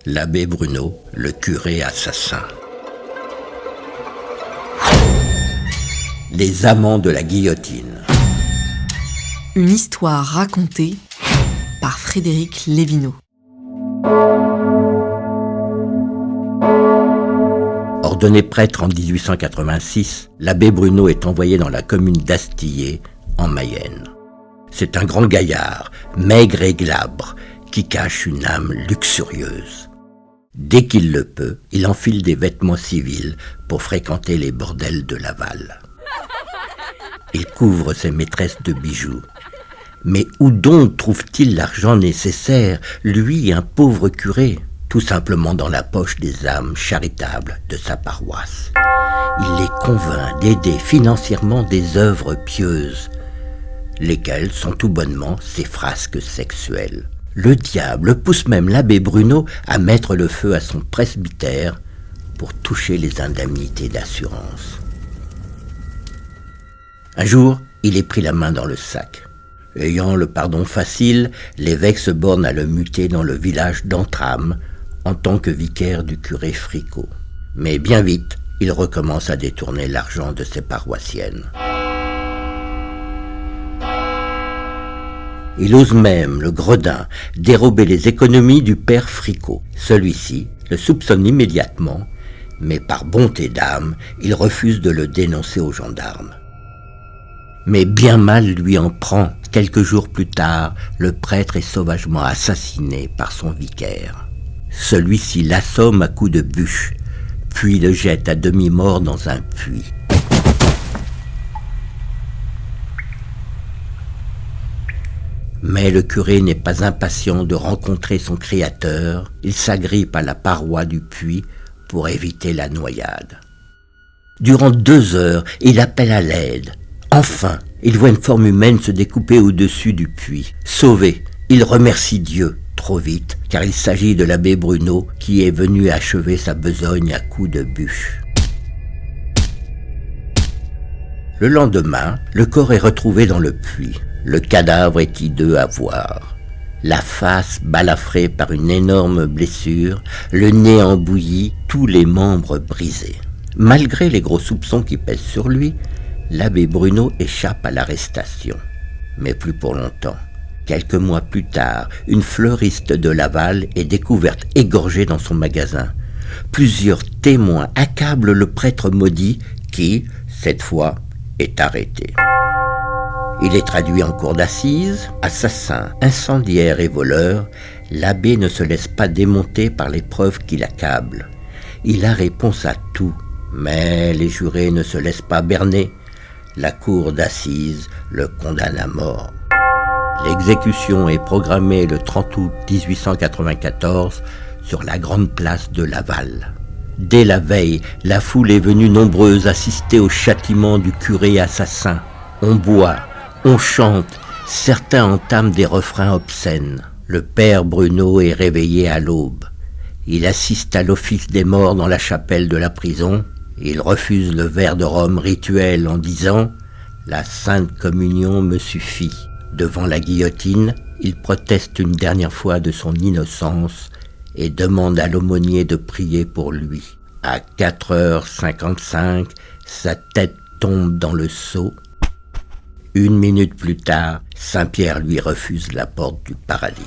L'abbé Bruno, le curé assassin. Les amants de la guillotine. Une histoire racontée par Frédéric Lévineau. Ordonné prêtre en 1886, l'abbé Bruno est envoyé dans la commune d'Astillé, en Mayenne. C'est un grand gaillard, maigre et glabre, qui cache une âme luxurieuse. Dès qu'il le peut, il enfile des vêtements civils pour fréquenter les bordels de Laval. Il couvre ses maîtresses de bijoux. Mais où donc trouve-t-il l'argent nécessaire, lui, un pauvre curé? Tout simplement dans la poche des âmes charitables de sa paroisse. Il les convainc d'aider financièrement des œuvres pieuses, lesquelles sont tout bonnement ses frasques sexuelles. Le diable pousse même l'abbé Bruno à mettre le feu à son presbytère pour toucher les indemnités d'assurance. Un jour, il est pris la main dans le sac. Ayant le pardon facile, l'évêque se borne à le muter dans le village d'Entrammes en tant que vicaire du curé Fricot. Mais bien vite, il recommence à détourner l'argent de ses paroissiennes. Il ose même, le gredin, dérober les économies du père Fricot. Celui-ci le soupçonne immédiatement, mais par bonté d'âme, il refuse de le dénoncer aux gendarmes. Mais bien mal lui en prend. Quelques jours plus tard, le prêtre est sauvagement assassiné par son vicaire. Celui-ci l'assomme à coups de bûche, puis le jette à demi-mort dans un puits. Mais le curé n'est pas impatient de rencontrer son créateur. Il s'agrippe à la paroi du puits pour éviter la noyade. Durant 2 heures, il appelle à l'aide. Enfin, il voit une forme humaine se découper au-dessus du puits. Sauvé, il remercie Dieu, trop vite, car il s'agit de l'abbé Bruno qui est venu achever sa besogne à coups de bûche. Le lendemain, le corps est retrouvé dans le puits. Le cadavre est hideux à voir. La face balafrée par une énorme blessure, le nez embouilli, tous les membres brisés. Malgré les gros soupçons qui pèsent sur lui, l'abbé Bruno échappe à l'arrestation. Mais plus pour longtemps. Quelques mois plus tard, une fleuriste de Laval est découverte égorgée dans son magasin. Plusieurs témoins accablent le prêtre maudit qui, cette fois, est arrêté. Il est traduit en cour d'assises. Assassin, incendiaire et voleur, l'abbé ne se laisse pas démonter par les preuves qui l'accablent. Il a réponse à tout, mais les jurés ne se laissent pas berner. La cour d'assises le condamne à mort. L'exécution est programmée le 30 août 1894 sur la grande place de Laval. Dès la veille, la foule est venue nombreuse assister au châtiment du curé assassin. On boit, on chante, certains entament des refrains obscènes. Le père Bruno est réveillé à l'aube. Il assiste à l'office des morts dans la chapelle de la prison. Il refuse le verre de rhum rituel en disant « La Sainte Communion me suffit ». Devant la guillotine, il proteste une dernière fois de son innocence et demande à l'aumônier de prier pour lui. À 4h55, sa tête tombe dans le seau. 1 minute plus tard, Saint-Pierre lui refuse la porte du paradis.